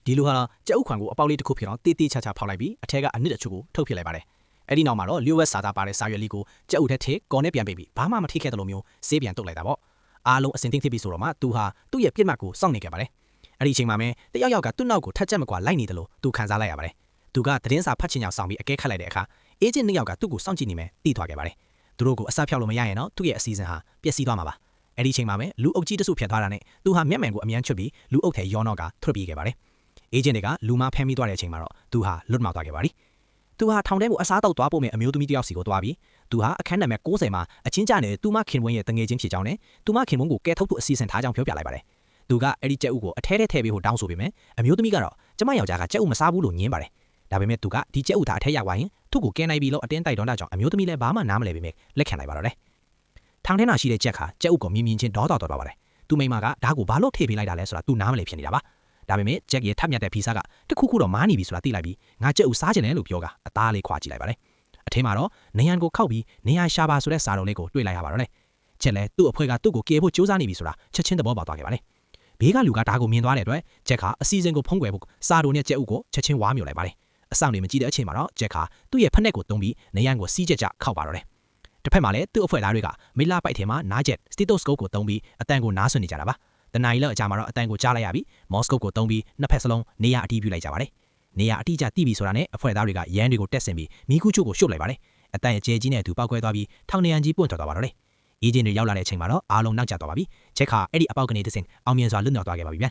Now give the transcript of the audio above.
ဒီလိုဟာကြက်ဥခွန်ကိုအပေါက်လေးတစ်ခုဖြစ်တော့တေးတေးချာချာဖောက်လိုက်ပြီးအထက်ကအနစ်အချို့ကိုထုတ်ဖြစ်လိုက်ပါတယ်အဲ့ဒီနောက်မှာတော့လျှို့ဝှက်စာသားပါတဲ့စာရွက်လေးကိုကြက်ဥထဲထည့်ကော်နဲ့ပြန်ပေးပြီးဘာမှမထိခဲ့တယ်လို့မျိုးဆေးပြန်တုတ်လိုက်တာပေါ့အားလုံးအစင်သိမ့်ဖြစ်ပြီးဆိုတော့မှသူဟာသူ့ရဲ့ပြစ်မှတ်ကိုစောင့်နေခဲ့ပါတယ်အဲ့ဒီအချိန်မှာပဲတယောက်ကသူ့နောက်ကိုထက်ချက်မကွာလိုက်နေတယ်လို့သူခံစားလိုက်ရပါတယ်သူကသတင်းစာဖတ်ချင်အောင်ဆောင်ပြီးအကဲခတ်လိုက်တဲ့အခါအေဂျင့်2ယောက်ကသူ့ကိုစောင့်ကြည့်နေမယ်တီးသွားခဲ့ပါတယ်သူတို့ကိုအစားဖြောက်လို့မရရင်တော့သူ့ရဲ့အစီအစဉ်ဟာပျက်စီးသွားမှာပါအဲ့ဒီအချိန်မှာပဲလူအုပ်ကြီးတစုဖြတ်သွားတာနဲ့သူဟာမျက်မှန်ကိုအမြန်းချွတ်ပြီးလူအုပ်ထဲရောနော့ကထွက်ပြေးခဲ့ပါတယ်အေဂျင့်တွေကလူမဖမ်းမိသွားတဲ့အချိန်မှာတော့သူဟာလွတ်မြောက်သွားခဲ့ပါပြီသူဟာထောင်ထဲကိုအစားတောက်သွားဖို့မဲ့အမျိုးသမီးတယောက်စီကိုသွားပြီးသူဟာအခန်းနံပါတ်60မှာအချင်းကျနေတဲ့သူမခင်ဝင်းရဲ့တငယ်ချင်းဖြစ်ကြောင်းနဲ့သူမခင်ဝင်းကိုကဲထုတ်ဖို့အစီအစဉ်ထားကြောင်းပြောပြလိုက်ပါတယ်သူကအဲ့ဒီကြက်ဥကိုအထဲထဲထည့်ပေးဖို့တောင်းဆိုပေမဲ့အမျိုးသမီးကတော့ကျမယောက်ျားကကြက်ဥမစားဘူးလို့ညင်းပါတယ်ဒါပေမဲ့သူကဒီကြက်ဥသားအထဲရောက်သွားရင်သူ့ကိုကဲနိုင်ပြီလို့အတင်းတိုက်တွန်းတာကြောင့်အမျိုးသမီးလည်းဘာမှနားမလည်ပေမဲ့လက်ခံလိုက်ပါတော့တယ်ထောင်ထဲမှာရှိတဲ့ကြက်ကကြက်ဥကိုမြင်မြင်ချင်းဒေါသတော်သွားပါတယ်သူမိမကဒါကိုဘာလို့ထည့်ပေးလိုက်တာလဲဆိုတာသူနားမလည်ဖြစ်နေတာပါဒါပေမဲ့ဂျက်ရဲ့ထပ်မြတ်တဲ့ဖီဆာကတခုခုတော့မားနေပြီဆိုတာသိလိုက်ပြီးငါကြက်ဥစားချင်တယ်လို့ပြောကအသားလေးခွာကြည့်လိုက်ပါတယ်အထင်းမှာတော့နေရန်ကိုခောက်ပြီးနေရရှာပါဆိုတဲ့စာတော်လေးကိုတွေ့လိုက်ရပါတော့လေချက်လဲသူ့အဖွဲကသူ့ကိုကယ်ဖို့ကြိုးစားနေပြီဆိုတာချက်ချင်းသဘောပေါက်သွားခဲ့ပါလေဘေးကလူကဒါကိုမြင်သွားတဲ့အတွက်ဂျက်ကအစီအစဉ်ကိုဖုံးကွယ်ဖို့စာတော်နဲ့ကြက်ဥကိုချက်ချင်းဝါးမြုပ်လိုက်ပါတယ်အဆောင်တွေမကြည့်တဲ့အချိန်မှာတော့ဂျက်ကသူ့ရဲ့ဖက်နှက်ကိုတုံးပြီးနေရန်ကိုစီးချက်ကြခောက်ပါတော့တယ်တစ်ဖက်မှာလည်းသူ့အဖွဲ့သားတွေကမိလာပိုက်ထဲမှာနားချက်စတီတိုစကုပ်ကိုတုံးပြီးအတန်ကိုနားဆွနေကြတာပါတနားရီလောက်အကြာမှာတော့အတန်ကိုကြားလိုက်ရပြီးမော်စကိုကိုတုံးပြီးနှစ်ဖက်စလုံးနေရအတီးပြလိုက်ကြပါတယ်နေရအတီးကျတိပြီဆိုတာနဲ့အဖွဲ့သားတွေကရန်တွေကိုတက်ဆင်ပြီးမိကူးချို့ကိုရှုပ်လိုက်ပါတယ်အတန်ရဲ့ကျဲကြီးနဲ့သူပောက်ခွဲသွားပြီးထောင်နေရန်ကြီးပွင့်ထွက်သွားပါတော့လေအေဂျင့်တွေရောက်လာတဲ့အချိန်မှာတော့အားလုံးနောက်ကျသွားပါပြီချက်ခါအဲ့ဒီအပေါက်ကနေတစ်စင်အောင်မြင်စွာလွတ်မြောက်သွားခဲ့ပါပြီဗျ